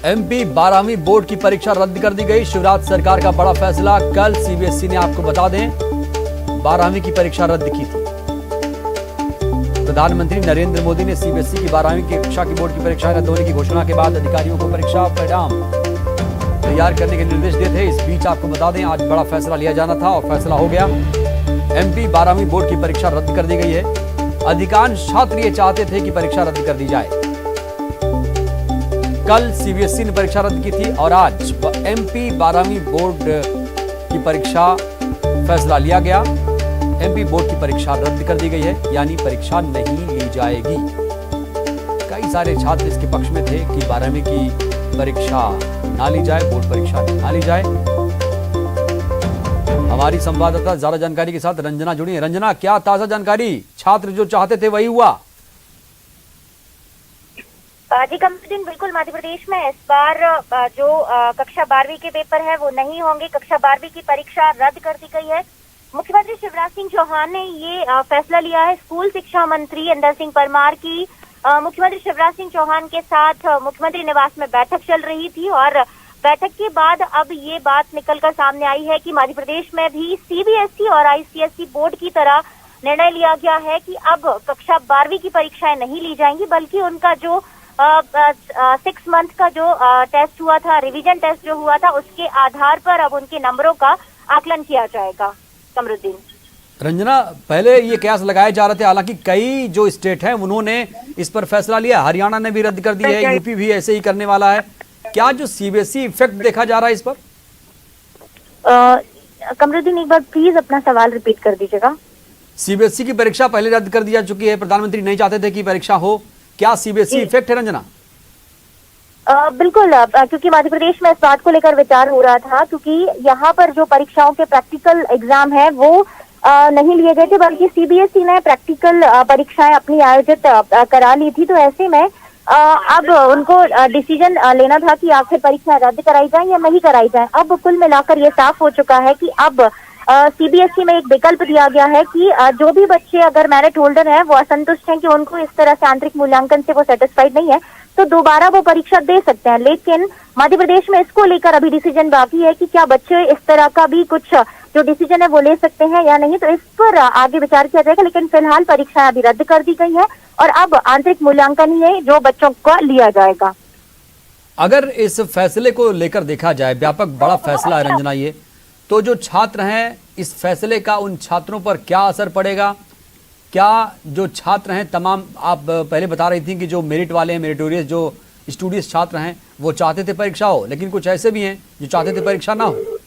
MP 12वीं board की परीक्षा रद्द कर दी गई। शिवराज सरकार का बड़ा फैसला। कल सीबीएसई ने, आपको बता दें, 12वीं की परीक्षा रद्द की थी। प्रधानमंत्री नरेंद्र मोदी ने सीबीएसई की 12वीं की कक्षा की बोर्ड की परीक्षा रद्द होने की घोषणा के बाद अधिकारियों को परीक्षा परिणाम तैयार करने के निर्देश दिए थे। इस बीच आपको बता दें, आज बड़ा फैसला लिया जाना था और फैसला हो गया। एमपी 12वीं बोर्ड की परीक्षा रद्द कर दी गई है। अधिकांश छात्र ये चाहते थे कि परीक्षा रद्द कर दी जाए। कल सीबीएसई ने परीक्षा रद्द की थी और आज एमपी 12वीं बोर्ड की परीक्षा फैसला लिया गया। एमपी बोर्ड की परीक्षा रद्द कर दी गई है, यानी परीक्षा नहीं ली जाएगी। कई सारे छात्र इसके पक्ष में थे कि 12वीं की परीक्षा ना ली जाए, बोर्ड परीक्षा ना ली जाए। हमारी संवाददाता ज्यादा जानकारी के साथ रंजना जुड़ी है। रंजना, क्या ताजा जानकारी? छात्र जो चाहते थे वही हुआ? जी कमरुद्दीन, बिल्कुल मध्य प्रदेश में इस बार जो कक्षा 12वीं के पेपर है वो नहीं होंगे। कक्षा 12वीं की परीक्षा रद्द कर दी गई है। मुख्यमंत्री शिवराज सिंह चौहान ने ये फैसला लिया है। स्कूल शिक्षा मंत्री इंदर सिंह परमार की मुख्यमंत्री शिवराज सिंह चौहान के साथ मुख्यमंत्री निवास में बैठक चल रही थी और बैठक के बाद अब ये बात निकलकर सामने आई है कि मध्य प्रदेश में भी सीबीएसई और आईसीएसई बोर्ड की तरह निर्णय लिया गया है कि अब कक्षा 12वीं की परीक्षाएं नहीं ली जाएंगी, बल्कि उनका जो 6 मंथ का जो टेस्ट हुआ था, रिवीजन टेस्ट जो हुआ था, उसके आधार पर अब उनके नंबरों का आकलन किया जाएगा। कमरुद्दीन, रंजना, पहले ये कयास लगाए जा रहे थे, हालांकि कई जो स्टेट हैं उन्होंने इस पर फैसला लिया। हरियाणा ने भी रद्द कर दी है, यूपी भी ऐसे ही करने वाला है। क्या जो सीबीएसई इफेक्ट देखा जा रहा है इस पर? कमरुद्दीन, एक बार प्लीज अपना सवाल रिपीट कर दीजिएगा। सीबीएसई की परीक्षा पहले रद्द कर दी जा चुकी है। प्रधानमंत्री नहीं चाहते थे कि परीक्षा हो। क्या सीबीएसई इफेक्ट है रंजना? बिल्कुल, क्योंकि मध्य प्रदेश में इस बात को लेकर विचार हो रहा था, क्योंकि यहाँ पर जो परीक्षाओं के प्रैक्टिकल एग्जाम है वो नहीं लिए गए थे, बल्कि सीबीएसई ने प्रैक्टिकल परीक्षाएं अपनी आयोजित करा ली थी। तो ऐसे में अब उनको डिसीजन लेना था कि आखिर परीक्षा रद्द कराई जाए या नहीं कराई जाए। अब कुल मिलाकर ये साफ हो चुका है कि अब सीबीएसई में एक विकल्प दिया गया है कि जो भी बच्चे अगर मेरिट होल्डर हैं, वो असंतुष्ट हैं कि उनको इस तरह से आंतरिक मूल्यांकन से वो सेटिस्फाइड नहीं है, तो दोबारा वो परीक्षा दे सकते हैं। लेकिन मध्य प्रदेश में इसको लेकर अभी डिसीजन बाकी है कि क्या बच्चे इस तरह का भी कुछ जो डिसीजन है वो ले सकते हैं या नहीं, तो इस पर आगे विचार किया जाएगा। लेकिन फिलहाल परीक्षा अभी रद्द कर दी गई है और अब आंतरिक मूल्यांकन ही है जो बच्चों का लिया जाएगा। अगर इस फैसले को लेकर देखा जाए, व्यापक बड़ा फैसला है रंजना ये, तो जो छात्र हैं, इस फैसले का उन छात्रों पर क्या असर पड़ेगा? क्या जो छात्र हैं तमाम, आप पहले बता रही थी कि जो मेरिट वाले हैं, मेरिटोरियस जो स्टूडियस छात्र हैं, वो चाहते थे परीक्षा हो, लेकिन कुछ ऐसे भी हैं जो चाहते थे परीक्षा ना हो।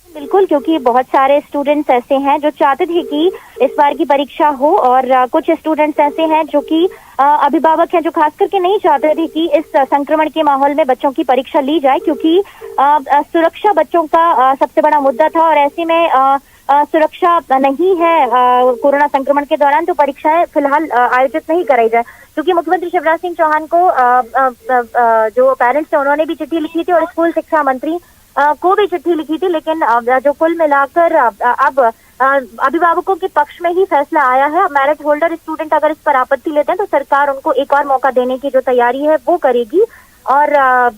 बिल्कुल, क्योंकि बहुत सारे स्टूडेंट्स ऐसे हैं जो चाहते थे कि इस बार की परीक्षा हो और कुछ स्टूडेंट्स ऐसे हैं जो कि अभिभावक हैं जो खास करके नहीं चाहते थे कि इस संक्रमण के माहौल में बच्चों की परीक्षा ली जाए, क्योंकि सुरक्षा बच्चों का सबसे बड़ा मुद्दा था और ऐसे में सुरक्षा नहीं है कोरोना संक्रमण के दौरान, तो परीक्षाएं फिलहाल आयोजित नहीं कराई जाए। क्योंकि मुख्यमंत्री शिवराज सिंह चौहान को जो पेरेंट्स थे उन्होंने भी चिट्ठी लिखी थी और स्कूल शिक्षा मंत्री को भी चिट्ठी लिखी थी, लेकिन जो कुल मिलाकर अब अभिभावकों के पक्ष में ही फैसला आया है। मेरिट होल्डर स्टूडेंट अगर इस पर आपत्ति लेते हैं तो सरकार उनको एक और मौका देने की जो तैयारी है वो करेगी और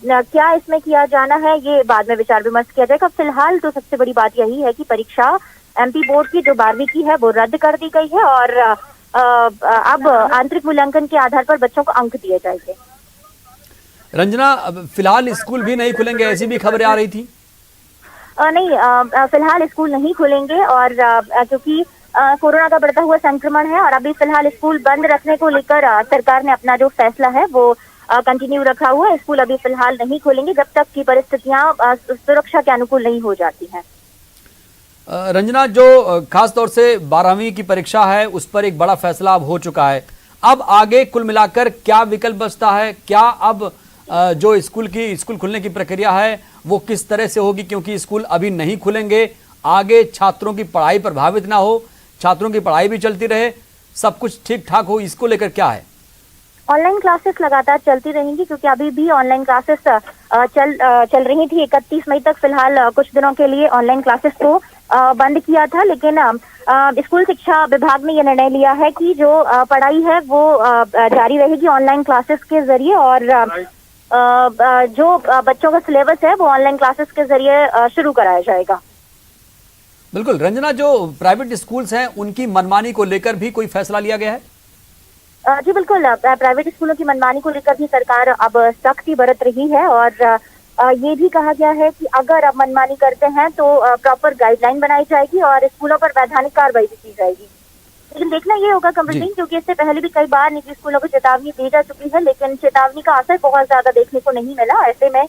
क्या इसमें किया जाना है ये बाद में विचार विमर्श किया जाएगा। फिलहाल तो सबसे बड़ी बात यही है कि परीक्षा एमपी बोर्ड की जो 12वीं की है वो रद्द कर दी गई है और अब आंतरिक मूल्यांकन के आधार पर बच्चों को अंक दिए जाएंगे। रंजना, फिलहाल स्कूल भी नहीं खुलेंगे, ऐसी भी खबरें आ रही थी। नहीं, फिलहाल स्कूल नहीं खुलेंगे और क्योंकि कोरोना का बढ़ता हुआ संक्रमण है और अभी फिलहाल स्कूल बंद रखने को लेकर सरकार ने अपना जो फैसला है वो कंटिन्यू रखा हुआ है। स्कूल अभी फिलहाल नहीं खोलेंगे जब तक की परिस्थितियां सुरक्षा के अनुकूल नहीं हो जाती हैं। रंजना, जो खास तौर से 12वीं की परीक्षा है उस पर एक बड़ा फैसला अब हो चुका है। अब आगे कुल मिलाकर क्या विकल्प बचता है? क्या अब जो स्कूल खुलने की प्रक्रिया है वो किस तरह से होगी? क्योंकि स्कूल अभी नहीं खुलेंगे, आगे छात्रों की पढ़ाई प्रभावित ना हो, छात्रों की पढ़ाई भी चलती रहे, सब कुछ ठीक ठाक हो, इसको लेकर क्या है? ऑनलाइन क्लासेस लगातार चलती रहेंगी, क्योंकि अभी भी ऑनलाइन क्लासेस चल रही थी। 31 मई तक फिलहाल कुछ दिनों के लिए ऑनलाइन क्लासेस को बंद किया था, लेकिन स्कूल शिक्षा विभाग ने यह निर्णय लिया है कि जो पढ़ाई है वो जारी रहेगी ऑनलाइन क्लासेस के जरिए और जो बच्चों का सिलेबस है वो ऑनलाइन क्लासेस के जरिए शुरू कराया जाएगा। बिल्कुल रंजना, जो प्राइवेट स्कूल्स हैं उनकी मनमानी को लेकर भी कोई फैसला लिया गया है? जी बिल्कुल, प्राइवेट स्कूलों की मनमानी को लेकर भी सरकार अब सख्ती बरत रही है और ये भी कहा गया है कि अगर अब मनमानी करते हैं तो प्रॉपर गाइडलाइन बनाई जाएगी और स्कूलों पर वैधानिक कार्रवाई भी की जाएगी। लेकिन देखना ये होगा कमल सिंह, क्योंकि इससे पहले भी कई बार निजी स्कूलों को चेतावनी दी जा चुकी है, लेकिन चेतावनी का असर बहुत ज्यादा देखने को नहीं मिला। ऐसे में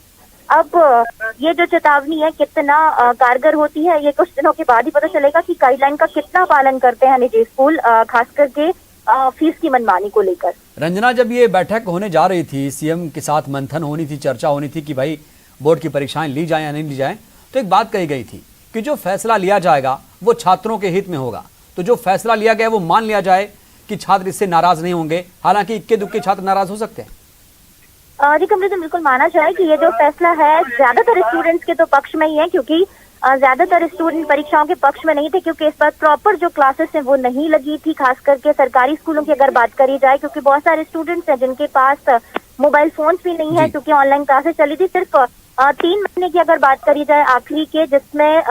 अब ये जो चेतावनी है कितना कारगर होती है, ये कुछ दिनों के बाद ही पता चलेगा कि गाइडलाइन का कितना पालन करते हैं निजी स्कूल, खास करके फीस की मनमानी को लेकर। रंजना, जब ये बैठक होने जा रही थी, सीएम के साथ मंथन होनी थी, चर्चा होनी थी कि भाई बोर्ड की परीक्षाएं ली जाए या नहीं ली जाए, तो एक बात कही गई थी कि जो फैसला लिया जाएगा वो छात्रों के हित में होगा। तो जो फैसला लिया गया वो मान लिया जाए कि छात्र इससे नाराज नहीं होंगे, हालांकि इक्के दुक्के छात्र नाराज हो सकते हैं। जी कमल सिंह, बिल्कुल माना जाए कि ये जो फैसला है ज्यादातर स्टूडेंट्स के तो पक्ष में ही है, क्योंकि ज्यादातर स्टूडेंट परीक्षाओं के पक्ष में नहीं थे, क्योंकि इस बार प्रॉपर जो क्लासेस हैं वो नहीं लगी थी। खास करके सरकारी स्कूलों की अगर बात करी जाए, क्योंकि बहुत सारे स्टूडेंट्स हैं जिनके पास मोबाइल फोन्स भी नहीं है, क्योंकि ऑनलाइन क्लासेस चली थी। सिर्फ 3 महीने की अगर बात करी जाए आखिरी के, जिसमें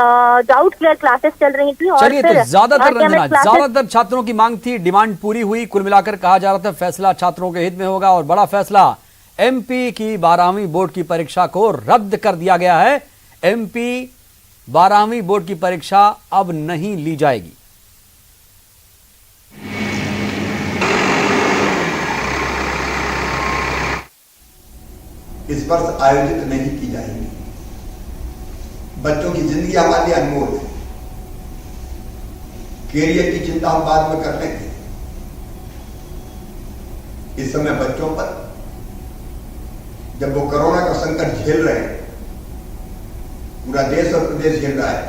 डाउट क्लियर क्लासेस चल रही थी। और चलिए, फिर तो ज्यादातर छात्रों की मांग थी, डिमांड पूरी हुई। कुल मिलाकर कहा जा रहा था फैसला छात्रों के हित में होगा और बड़ा फैसला, एमपी की 12वीं बोर्ड की परीक्षा को रद्द कर दिया गया है। एमपी 12वीं बोर्ड की परीक्षा अब नहीं ली जाएगी। इस वर्ष आयोजित नहीं की जाएगी। बच्चों की जिंदगी हमारे लिए अनमोल है। कैरियर की चिंता हम बाद में कर लेंगे। इस समय बच्चों पर, जब वो कोरोना का संकट झेल रहे हैं, पूरा देश और प्रदेश झेल रहा है,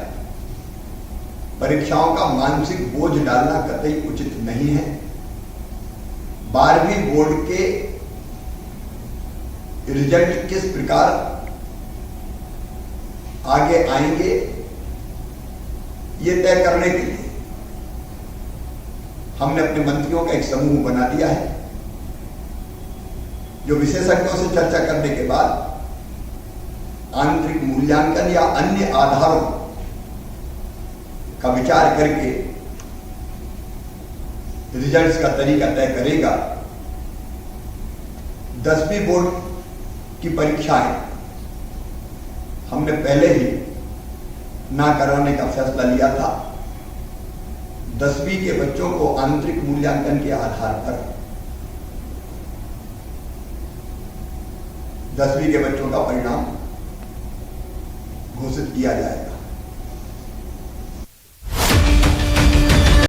परीक्षाओं का मानसिक बोझ डालना कतई उचित नहीं है। 12वीं बोर्ड के रिजल्ट किस प्रकार आगे आएंगे, ये तय करने के लिए हमने अपने मंत्रियों का एक समूह बना दिया है, जो विशेषज्ञों से चर्चा करने के बाद आंतरिक मूल्यांकन या अन्य आधारों का विचार करके रिजल्ट्स का तरीका तय करेगा। 10वीं बोर्ड की परीक्षाएं हमने पहले ही ना कराने का फैसला लिया था। 10वीं के बच्चों को आंतरिक मूल्यांकन के आधार पर 10वीं के बच्चों का परिणाम घोषित किया जाएगा।